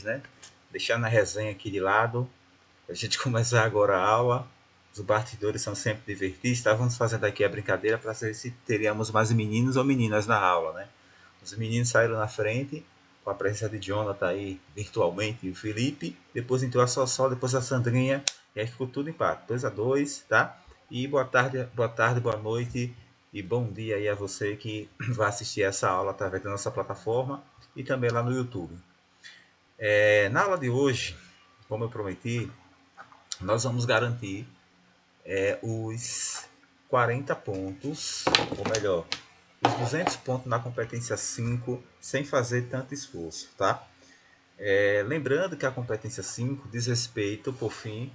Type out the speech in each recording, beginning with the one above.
né? Deixando a resenha aqui de lado, a gente começar agora a aula. Os bastidores são sempre divertidos. Estávamos fazendo aqui a brincadeira para saber se teríamos mais meninos ou meninas na aula, né? Os meninos saíram na frente, com a presença de Jonathan aí virtualmente e o Felipe. Depois entrou a Sossó, depois a Sandrinha. E aí ficou tudo empate, 2-2, tá? E boa tarde, boa noite e bom dia aí a você que vai assistir essa aula através da nossa plataforma e também lá no YouTube. Na aula de hoje, como eu prometi, nós vamos garantir os 40 pontos, ou melhor, os 200 pontos na competência 5, sem fazer tanto esforço, tá? Lembrando que a competência 5 diz respeito, por fim,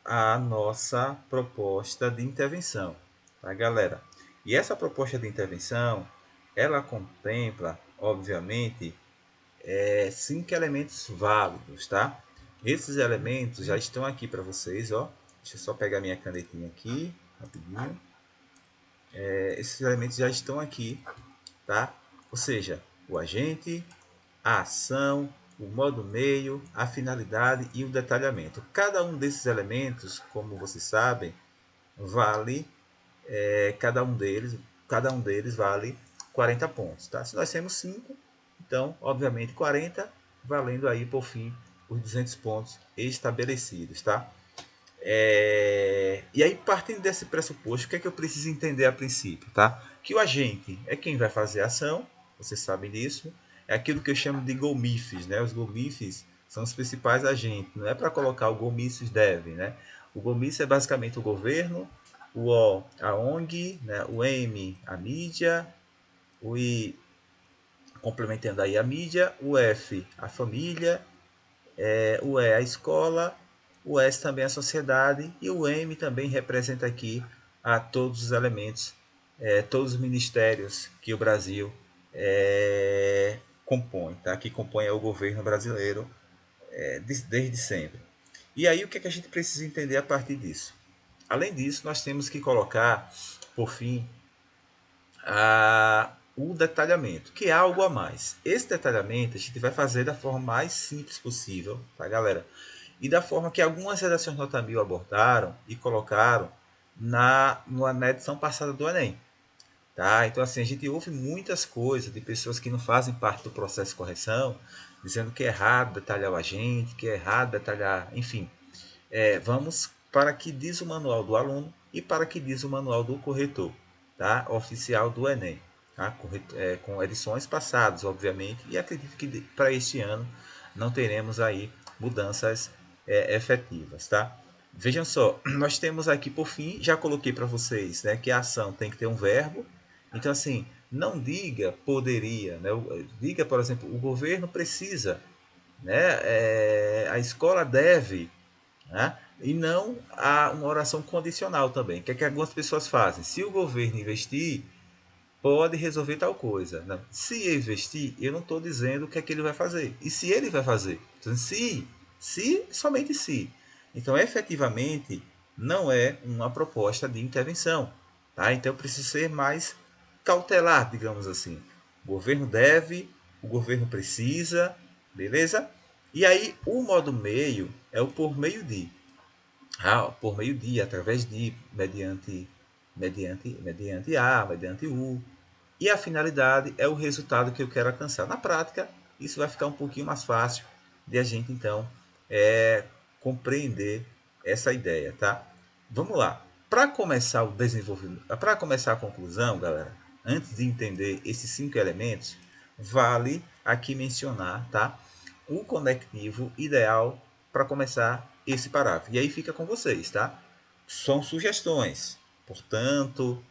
à nossa proposta de intervenção, tá, galera? E essa proposta de intervenção, ela contempla, obviamente, 5 elementos válidos, tá? Esses elementos já estão aqui para vocês, ó. Deixa eu só pegar minha canetinha aqui, rapidinho. Esses elementos já estão aqui, tá? Ou seja, o agente, a ação, o modo meio, a finalidade e o detalhamento. Cada um desses elementos, como vocês sabem, vale cada um deles vale 40 pontos, tá? Se nós temos 5, então, obviamente, 40, valendo aí, por fim, os 200 pontos estabelecidos, tá? E aí, partindo desse pressuposto, o que é que eu preciso entender a princípio, tá? Que o agente é quem vai fazer a ação, vocês sabem disso, é aquilo que eu chamo de GOMIFs, né? Os GOMIFs são os principais agentes, não é para colocar o GOMIFs deve, né? O GOMIFs é basicamente o governo, o O, a ONG, né? O M, a mídia, o I, complementando aí a mídia, o F, a família, o E, a escola, o S também a sociedade e o M também representa aqui a todos os elementos, todos os ministérios que o Brasil compõe, tá? Que compõe o governo brasileiro desde sempre. E aí o que, é que a gente precisa entender a partir disso? Além disso, nós temos que colocar, por fim, o detalhamento, que é algo a mais. Esse detalhamento a gente vai fazer da forma mais simples possível, tá, galera? E da forma que algumas redações nota 1000 abordaram e colocaram na edição passada do Enem. Tá? Então, assim, a gente ouve muitas coisas de pessoas que não fazem parte do processo de correção, dizendo que é errado detalhar o agente, que é errado detalhar, enfim. Vamos para que diz o manual do aluno e para que diz o manual do corretor, tá? Oficial do Enem, tá? Com edições passadas, obviamente, e acredito que para este ano não teremos aí mudanças efetivas, tá? Vejam só, nós temos aqui por fim, já coloquei para vocês, né, que a ação tem que ter um verbo. Então, assim, não diga poderia, né? Diga, por exemplo, o governo precisa, né? A escola deve, né? E não há uma oração condicional também. O que é que algumas pessoas fazem? Se o governo investir, pode resolver tal coisa. Não. Se investir, eu não estou dizendo o que é que ele vai fazer. E se ele vai fazer? Então, se, somente se. Então, efetivamente, não é uma proposta de intervenção. Tá? Então, precisa ser mais cautelar, digamos assim. O governo deve, o governo precisa, beleza? E aí, o modo meio é o por meio de. Por meio de, através de, mediante A, mediante U. E a finalidade é o resultado que eu quero alcançar. Na prática, isso vai ficar um pouquinho mais fácil de a gente, então, compreender essa ideia, tá? Vamos lá. Para começar o desenvolvimento, para começar a conclusão, galera, antes de entender esses 5 elementos, vale aqui mencionar, tá? O conectivo ideal para começar esse parágrafo. E aí fica com vocês, tá? São sugestões. Portanto,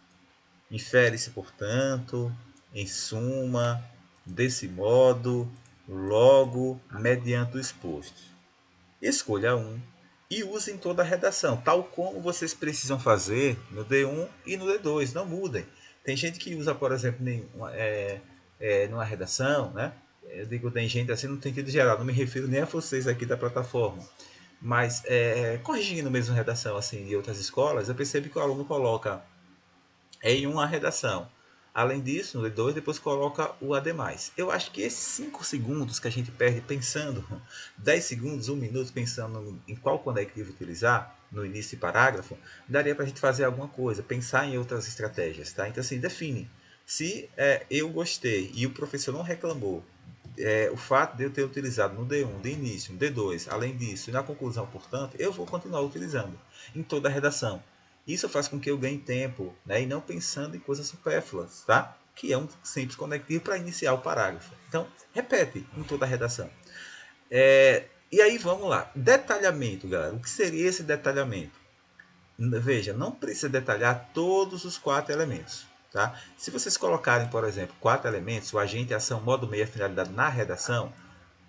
infere-se, portanto, em suma, desse modo, logo, mediante o exposto. Escolha um e use em toda a redação, tal como vocês precisam fazer no D1 e no D2, não mudem. Tem gente que usa, por exemplo, numa redação, né? Eu digo tem gente assim no sentido geral, não me refiro nem a vocês aqui da plataforma, mas corrigindo mesmo a redação assim de outras escolas, eu percebo que o aluno coloca em uma redação. Além disso, no D2, depois coloca o ademais. Eu acho que esses 5 segundos que a gente perde pensando, 10 segundos, 1 minuto pensando em qual conectivo utilizar no início do parágrafo, daria para a gente fazer alguma coisa, pensar em outras estratégias. Tá? Então, assim, define. Se eu gostei e o professor não reclamou, o fato de eu ter utilizado no D1, de início, no D2, além disso, e na conclusão, portanto, eu vou continuar utilizando em toda a redação. Isso faz com que eu ganhe tempo, né, e não pensando em coisas supérfluas, tá? Que é um simples conectivo para iniciar o parágrafo. Então, repete em toda a redação. E aí, vamos lá. Detalhamento, galera. O que seria esse detalhamento? Veja, não precisa detalhar todos os 4 elementos. Tá? Se vocês colocarem, por exemplo, 4 elementos, o agente, ação, modo, meio e finalidade na redação,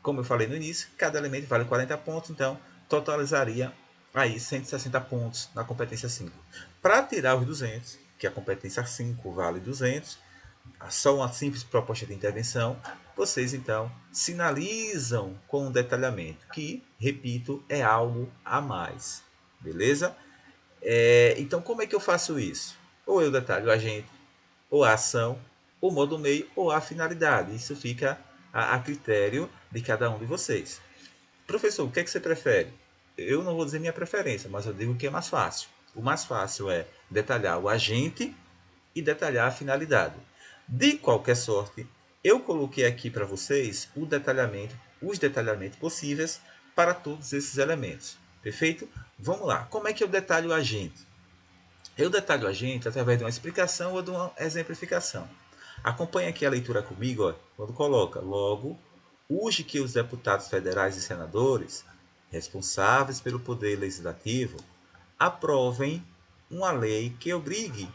como eu falei no início, cada elemento vale 40 pontos, então totalizaria aí 160 pontos na competência 5. Para tirar os 200, que a competência 5 vale 200, só uma simples proposta de intervenção, vocês então sinalizam com um detalhamento, que, repito, é algo a mais. Beleza? Então, como é que eu faço isso? Ou eu detalho o agente, ou a ação, o modo meio, ou a finalidade. Isso fica a critério de cada um de vocês. Professor, o que é que você prefere? Eu não vou dizer minha preferência, mas eu digo que é mais fácil. O mais fácil é detalhar o agente e detalhar a finalidade. De qualquer sorte, eu coloquei aqui para vocês os detalhamentos possíveis para todos esses elementos. Perfeito? Vamos lá. Como é que eu detalho o agente? Eu detalho o agente através de uma explicação ou de uma exemplificação. Acompanhe aqui a leitura comigo, ó, quando coloca logo, urge que os deputados federais e senadores, responsáveis pelo poder legislativo, aprovem uma lei que obrigue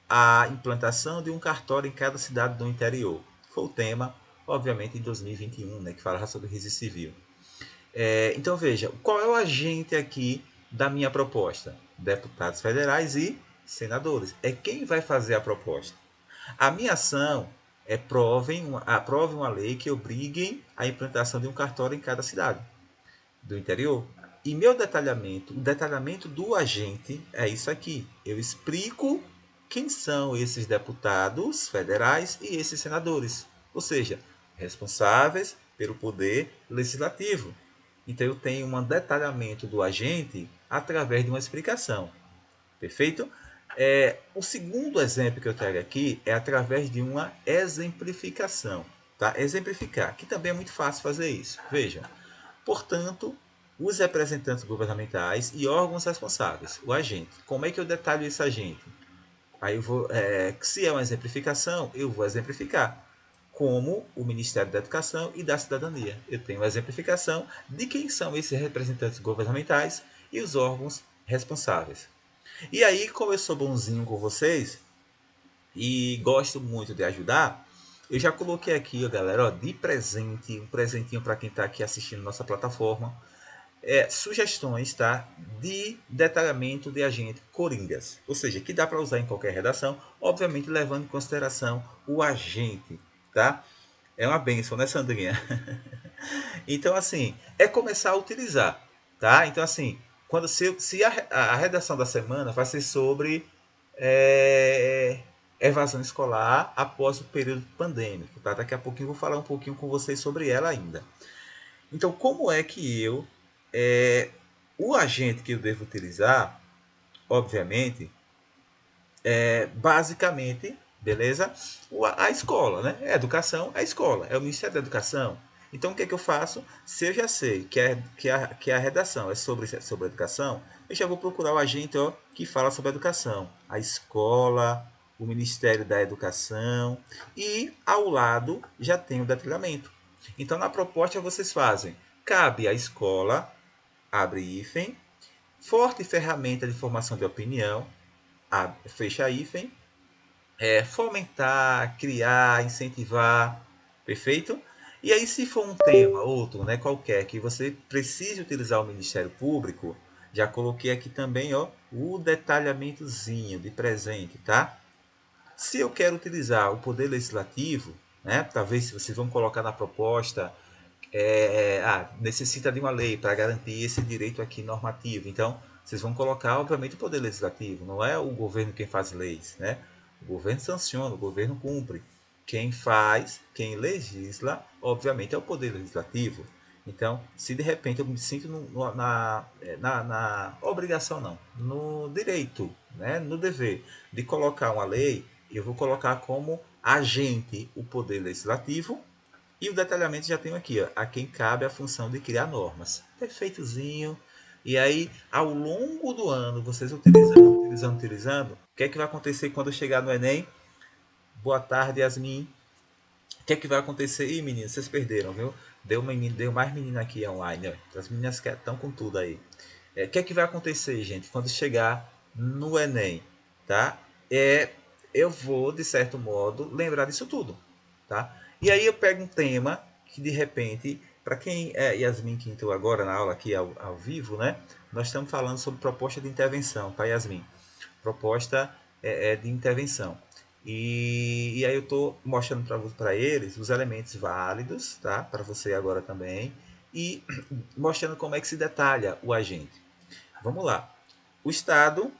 a implantação de um cartório em cada cidade do interior. Foi o tema, obviamente, em 2021, né, que falava sobre registro civil. Então veja, qual é o agente aqui da minha proposta? Deputados federais e senadores. É quem vai fazer a proposta. A minha ação é aprovem uma lei que obrigue a implantação de um cartório em cada cidade do interior. E meu detalhamento, o detalhamento do agente é isso aqui. Eu explico quem são esses deputados federais e esses senadores. Ou seja, responsáveis pelo poder legislativo. Então eu tenho um detalhamento do agente através de uma explicação. Perfeito? O segundo exemplo que eu trago aqui é através de uma exemplificação. Tá? Exemplificar, que também é muito fácil fazer isso. Vejam. Portanto, os representantes governamentais e órgãos responsáveis, o agente. Como é que eu detalho esse agente? Aí eu vou, se é uma exemplificação, eu vou exemplificar como o Ministério da Educação e da Cidadania. Eu tenho a exemplificação de quem são esses representantes governamentais e os órgãos responsáveis. E aí, como eu sou bonzinho com vocês e gosto muito de ajudar, eu já coloquei aqui, ó, galera, ó, de presente, um presentinho para quem está aqui assistindo nossa plataforma, sugestões, tá, de detalhamento de agente coringas, ou seja, que dá para usar em qualquer redação, obviamente levando em consideração o agente, tá? É uma benção, né, Sandrinha? Então, assim, é começar a utilizar, tá? Então, assim, se a redação da semana vai ser sobre é, evasão escolar após o período pandêmico, tá? Daqui a pouquinho eu vou falar um pouquinho com vocês sobre ela ainda. Então, como é que o agente que eu devo utilizar, obviamente, basicamente, beleza? A escola, né? A educação, a escola, é o Ministério da Educação. Então, o que é que eu faço? Se eu já sei que a redação é sobre educação, eu já vou procurar o agente, ó, que fala sobre educação. A escola, o Ministério da Educação e, ao lado, já tem o detalhamento. Então, na proposta, vocês fazem, cabe à escola, abre hífen, forte ferramenta de formação de opinião, fecha hífen, fomentar, criar, incentivar, perfeito? E aí, se for um tema, outro, né, qualquer, que você precise utilizar o Ministério Público, já coloquei aqui também, ó, o detalhamentozinho de presente, tá? Se eu quero utilizar o Poder Legislativo, né, talvez se vocês vão colocar na proposta, necessita de uma lei para garantir esse direito aqui normativo. Então, vocês vão colocar, obviamente, o Poder Legislativo, não é o governo quem faz leis, né? O governo sanciona, o governo cumpre. Quem faz, quem legisla, obviamente, é o poder legislativo. Então, se de repente eu me sinto na obrigação, não, no direito, né, no dever de colocar uma lei, eu vou colocar como agente o poder legislativo e o detalhamento já tenho aqui, ó, a quem cabe a função de criar normas. Perfeitozinho. E aí, ao longo do ano, vocês utilizando, o que é que vai acontecer quando chegar no Enem? Boa tarde, Yasmin. O que é que vai acontecer? Ih, meninos, vocês perderam, viu? Deu mais menina aqui online, ó. As meninas que estão com tudo aí. O que é que vai acontecer, gente, quando chegar no Enem, tá? Eu vou, de certo modo, lembrar disso tudo, tá? E aí eu pego um tema que, de repente, para quem é Yasmin que entrou agora na aula aqui ao vivo, né? Nós estamos falando sobre proposta de intervenção, tá, Yasmin? Proposta de intervenção. E aí eu estou mostrando para eles os elementos válidos, tá? Para você agora também. E mostrando como é que se detalha o agente. Vamos lá. O Estado,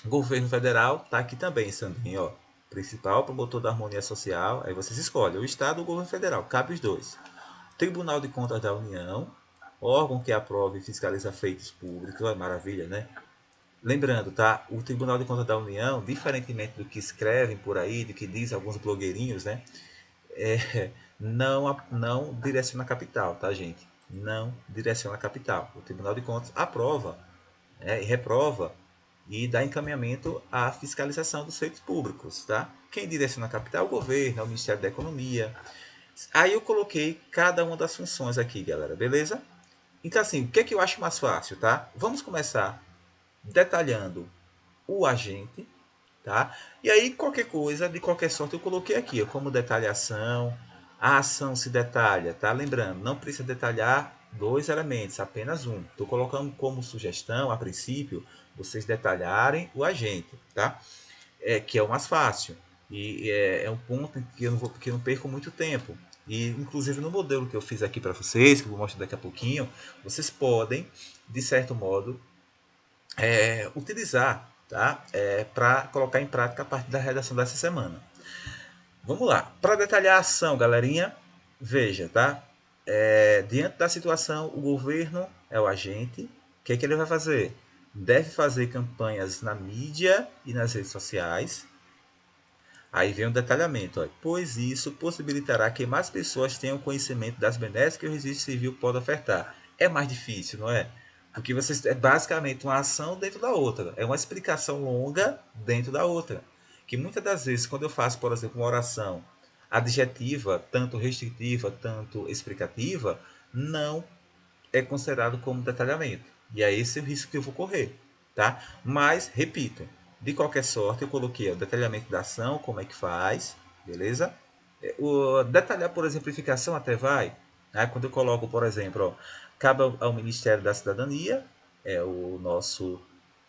governo federal, tá aqui também, Sandrinho, ó. Principal promotor da harmonia social. Aí vocês escolhem o Estado ou o governo federal. Cabe os dois. Tribunal de Contas da União, órgão que aprova e fiscaliza feitos públicos. É maravilha, né? Lembrando, tá? O Tribunal de Contas da União, diferentemente do que escrevem por aí, do que dizem alguns blogueirinhos, né? Não direciona a capital, tá, gente? Não direciona a capital. O Tribunal de Contas aprova, e reprova e dá encaminhamento à fiscalização dos feitos públicos, tá? Quem direciona a capital é o governo, é o Ministério da Economia. Aí eu coloquei cada uma das funções aqui, galera, beleza? Então, assim, o que é que eu acho mais fácil, tá? Vamos começar detalhando o agente, tá? E aí qualquer coisa, de qualquer sorte, eu coloquei aqui, ó, como detalhação, a ação se detalha, tá? Lembrando, não precisa detalhar dois elementos, apenas um. Estou colocando como sugestão, a princípio, vocês detalharem o agente, tá? Que é o mais fácil. E é um ponto que eu não, que eu não perco muito tempo. E, inclusive, no modelo que eu fiz aqui para vocês, que eu vou mostrar daqui a pouquinho, vocês podem, de certo modo, utilizar, tá? Para colocar em prática a partir da redação dessa semana. Vamos lá. Para detalhar a ação, galerinha, veja, tá? Diante da situação, o governo é o agente. O que é que ele vai fazer? Deve fazer campanhas na mídia e nas redes sociais. Aí vem o detalhamento, ó. Pois isso possibilitará que mais pessoas tenham conhecimento das benesses que o registro civil pode ofertar. É mais difícil, não é? Porque você é basicamente uma ação dentro da outra. É uma explicação longa dentro da outra. Que muitas das vezes, quando eu faço, por exemplo, uma oração adjetiva, tanto restritiva, tanto explicativa, não é considerado como detalhamento. E é esse o risco que eu vou correr, tá? Mas, repito, de qualquer sorte, eu coloquei o detalhamento da ação, como é que faz, beleza? O detalhar por exemplificação até vai, né? Quando eu coloco, por exemplo, ó, cabe ao Ministério da Cidadania, é o nosso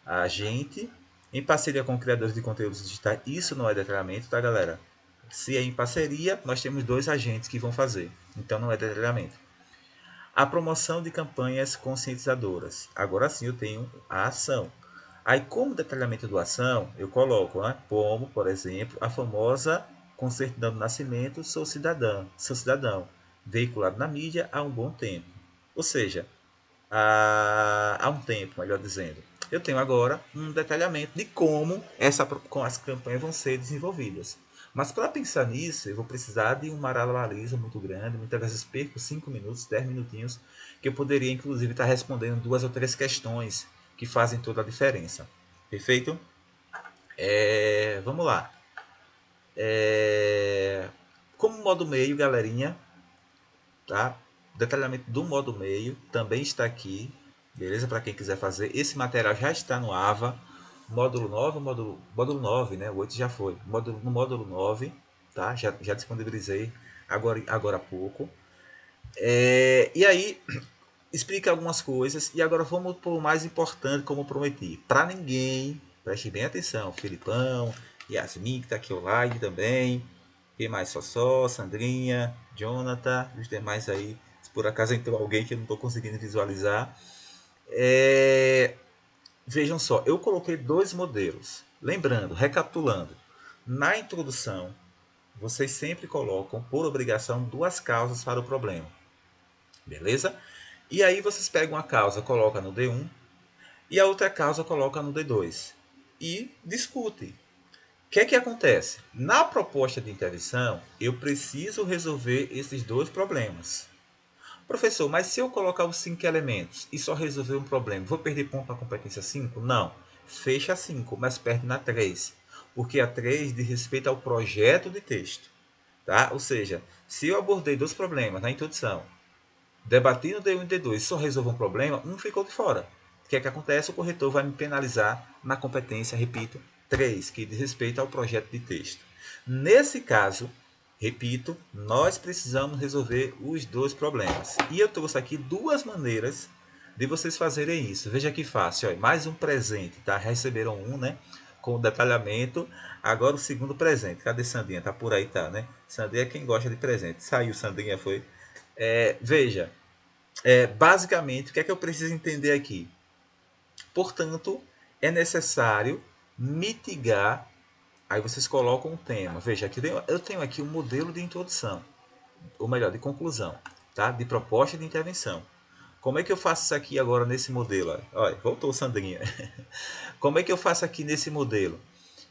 agente, em parceria com criadores de conteúdos digitais, isso não é detalhamento, tá, galera? Se é em parceria, nós temos dois agentes que vão fazer, então não é detalhamento. A promoção de campanhas conscientizadoras. Agora sim eu tenho a ação. Aí, como detalhamento da ação, eu coloco, né, como, por exemplo, a famosa com certidão de nascimento, sou cidadão, veiculado na mídia há um bom tempo. Ou seja, há um tempo, melhor dizendo. Eu tenho agora um detalhamento de como as campanhas vão ser desenvolvidas. Mas para pensar nisso, eu vou precisar de um malabarismo muito grande. Muitas vezes perco 5 minutos, 10 minutinhos, que eu poderia, inclusive, estar respondendo duas ou três questões que fazem toda a diferença. Perfeito? Vamos lá. Como modo meio, galerinha, tá? O detalhamento do modo meio também está aqui, beleza? Para quem quiser fazer. Esse material já está no AVA. Módulo 9, módulo 9, né? O 8 já foi. No módulo 9, tá? Já disponibilizei agora há pouco. E aí, explica algumas coisas. E agora vamos para o mais importante, como prometi. Para ninguém, preste bem atenção. Filipão, Yasmin, que está aqui online também. Quem mais? Sossó, Sandrinha, Jonathan, os demais aí. Se por acaso entrou alguém que eu não estou conseguindo visualizar. Vejam só, eu coloquei dois modelos. Lembrando, recapitulando. Na introdução, vocês sempre colocam, por obrigação, duas causas para o problema. Beleza? E aí vocês pegam a causa, colocam no D1 e a outra causa coloca no D2 e discute. O que é que acontece? Na proposta de intervenção, eu preciso resolver esses dois problemas. Professor, mas se eu colocar os 5 elementos e só resolver um problema, vou perder ponto na competência 5? Não. Fecha a 5, mas perde na 3. Porque a 3 diz respeito ao projeto de texto. Tá? Ou seja, se eu abordei dois problemas na introdução, debati no D1 e D2 e só resolvo um problema, um ficou de fora. O que é que acontece? O corretor vai me penalizar na competência, repito, 3, que diz respeito ao projeto de texto. Nesse caso, repito, nós precisamos resolver os dois problemas. E eu trouxe aqui duas maneiras de vocês fazerem isso. Veja que fácil, ó, mais um presente, tá? Receberam um, né? Com o detalhamento. Agora o segundo presente. Cadê Sandinha? Tá por aí, tá, né? Sandinha é quem gosta de presente. Saiu, Sandinha, foi. Veja, basicamente, o que é que eu preciso entender aqui? Portanto, é necessário mitigar. Aí vocês colocam um tema. Veja, aqui eu tenho aqui um modelo de introdução, ou melhor, de conclusão, tá? De proposta de intervenção. Como é que eu faço isso aqui agora nesse modelo? Olha, voltou Sandrinha. Como é que eu faço aqui nesse modelo?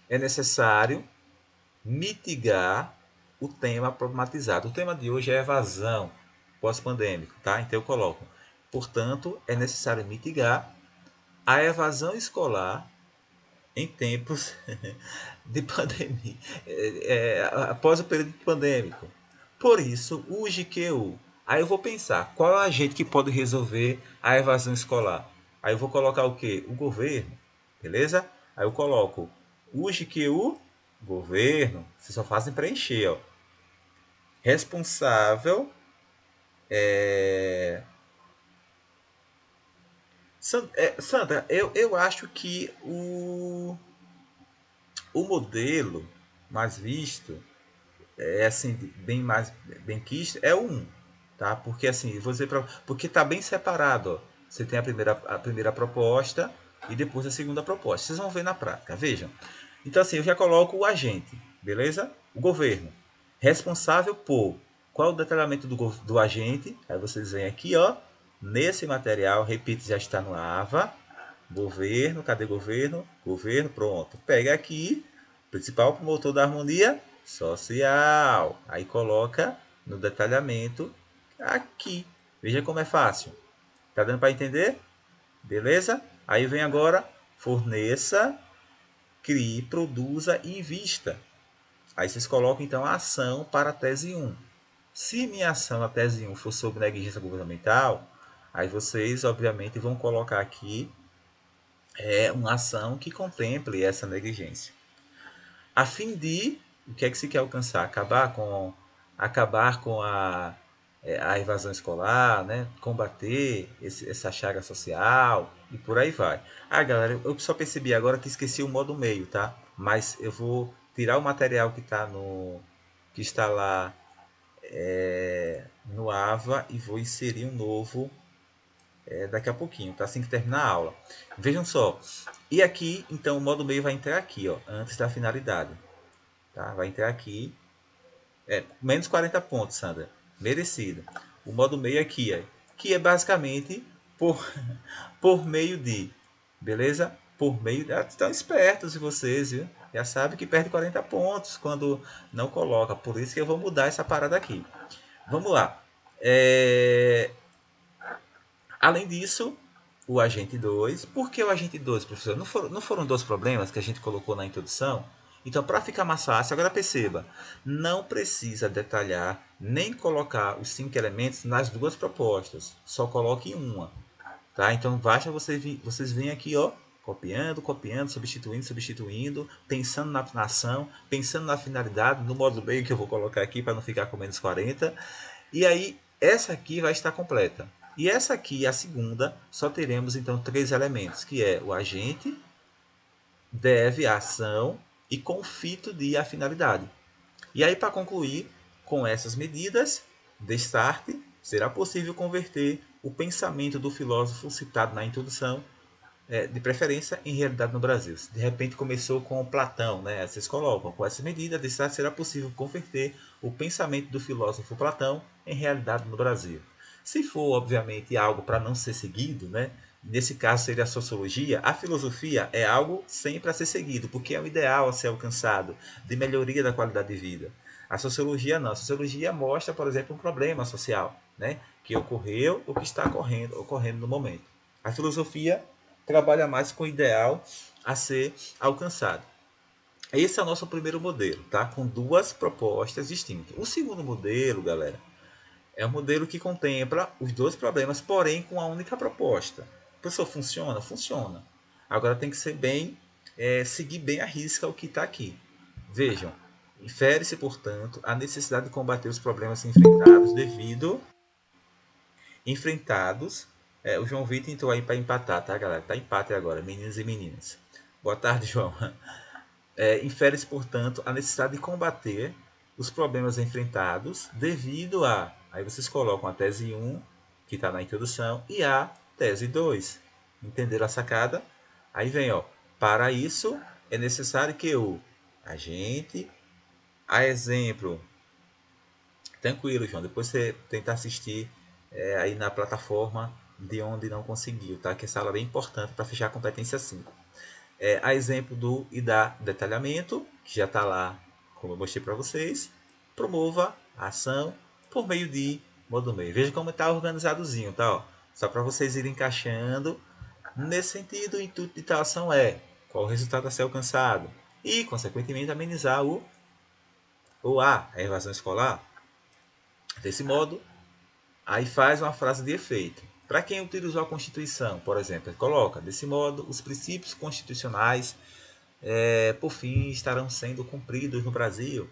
É necessário mitigar o tema problematizado. O tema de hoje é evasão pós-pandêmico, tá? Então eu coloco. Portanto, é necessário mitigar a evasão escolar em tempos de pandemia, após o período pandêmico. Por isso, o GQU. Aí eu vou pensar, qual é o agente que pode resolver a evasão escolar? Aí eu vou colocar o quê? O governo, beleza? Aí eu coloco o GQU, governo, vocês só fazem preencher, ó. Responsável, Sandra, eu acho que o modelo mais visto é assim, bem quisto, é o 1, tá? Porque assim, vou dizer porque tá bem separado, ó. Você tem a primeira proposta e depois a segunda proposta. Vocês vão ver na prática, vejam. Então assim, eu já coloco o agente, beleza? O governo, responsável por qual o detalhamento do agente. Aí vocês vêm aqui, ó, nesse material, repito, já está no AVA. Governo, cadê governo? Governo, pronto. Pega aqui, principal promotor da harmonia social. Aí coloca no detalhamento aqui. Veja como é fácil. Tá dando para entender? Beleza? Aí vem agora, forneça, crie, produza e invista. Aí vocês colocam então a ação para a tese 1. Se minha ação na tese 1 for sobre negligência governamental, aí vocês obviamente vão colocar aqui uma ação que contemple essa negligência. A fim de, o que é que se quer alcançar? Acabar com a evasão escolar, né? Combater essa chaga social e por aí vai. Ah, galera, eu só percebi agora que esqueci o modo meio, tá? Mas eu vou tirar o material que está lá no AVA e vou inserir um novo daqui a pouquinho, tá? Assim que terminar a aula. Vejam só. E aqui, então, o modo meio vai entrar aqui, ó, antes da finalidade. Tá? Vai entrar aqui. Menos 40 pontos, Sandra. Merecido. O modo meio aqui, que é basicamente por, por meio de. Beleza? Por meio de. Estão espertos vocês, viu? Já sabe que perde 40 pontos quando não coloca. Por isso que eu vou mudar essa parada aqui. Vamos lá. Além disso, o agente 2. Por que o agente 2, professor? Não foram dois problemas que a gente colocou na introdução? Então, para ficar mais fácil, agora perceba, não precisa detalhar nem colocar os 5 elementos nas duas propostas. Só coloque uma. Tá? Então, basta vocês virem aqui, ó, copiando, substituindo, pensando na ação, pensando na finalidade, no modo meio que eu vou colocar aqui para não ficar com menos 40. E aí, essa aqui vai estar completa. E essa aqui, a segunda, só teremos então 3 elementos, que é o agente, deve, a ação e conflito de a finalidade. E aí, para concluir, com essas medidas, destarte, será possível converter o pensamento do filósofo citado na introdução de preferência em realidade no Brasil. De repente começou com Platão, né? Vocês colocam, com essa medida, será possível converter o pensamento do filósofo Platão em realidade no Brasil. Se for, obviamente, algo para não ser seguido, né? Nesse caso seria a sociologia, a filosofia é algo sempre a ser seguido, porque é o ideal a ser alcançado, de melhoria da qualidade de vida. A sociologia não. A sociologia mostra, por exemplo, um problema social, né? Que ocorreu ou que está ocorrendo no momento. A filosofia trabalha mais com o ideal a ser alcançado. Esse é o nosso primeiro modelo, tá? Com duas propostas distintas. O segundo modelo, galera, é um modelo que contempla os dois problemas, porém com a única proposta. Professor, funciona? Funciona. Agora tem que ser bem, seguir bem a risca o que está aqui. Vejam, infere-se, portanto, a necessidade de combater os problemas enfrentados. O João Vitor entrou aí para empatar, tá, galera? Tá empate agora, meninos e meninas. Boa tarde, João. Infere-se, portanto, a necessidade de combater os problemas enfrentados devido a. Aí vocês colocam a tese 1, que está na introdução, e a tese 2. Entenderam a sacada? Aí vem, ó. Para isso, é necessário que o agente, a exemplo. Tranquilo, João. Depois você tenta assistir aí na plataforma de onde não conseguiu, tá? Que essa aula é bem importante para fechar a competência 5. A exemplo do e da detalhamento, que já está lá, como eu mostrei para vocês. Promova a ação por meio de modo meio. Veja como está organizadozinho, tá? Ó. Só para vocês irem encaixando. Nesse sentido, o intuito de tal ação é qual o resultado a ser alcançado e, consequentemente, amenizar a evasão escolar. Desse modo, aí faz uma frase de efeito. Para quem utilizou a Constituição, por exemplo, coloca, desse modo, os princípios constitucionais, por fim, estarão sendo cumpridos no Brasil.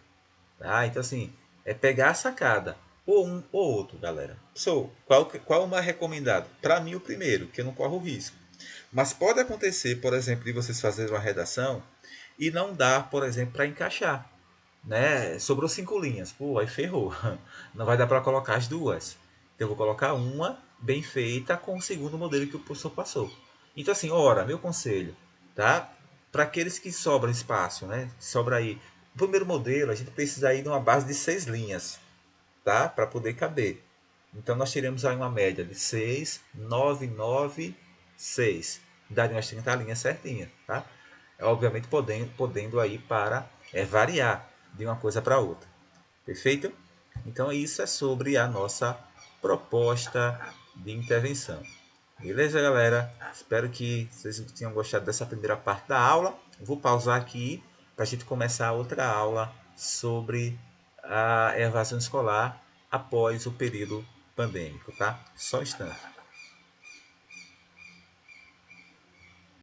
Tá? Então, assim, é pegar a sacada, ou um ou outro, galera. Qual o mais recomendado? Para mim, o primeiro, que eu não corro risco. Mas pode acontecer, por exemplo, de vocês fazerem uma redação e não dar, por exemplo, para encaixar. Né? Sobrou 5 linhas. Pô, aí ferrou. Não vai dar para colocar as duas. Então eu vou colocar uma bem feita com o segundo modelo que o professor passou. Então assim, ora, meu conselho, tá? Para aqueles que sobram espaço, né? Sobra aí. O primeiro modelo, a gente precisa aí de uma base de 6 linhas, tá? Para poder caber. Então nós teremos aí uma média de 6, 9, 9, 6. Daria umas 30 linhas certinhas, tá? Obviamente podendo aí para variar de uma coisa para outra. Perfeito? Então isso é sobre a nossa proposta de intervenção. Beleza, galera? Espero que vocês tenham gostado dessa primeira parte da aula. Vou pausar aqui para a gente começar outra aula sobre a evasão escolar após o período pandêmico, tá? Só um instante.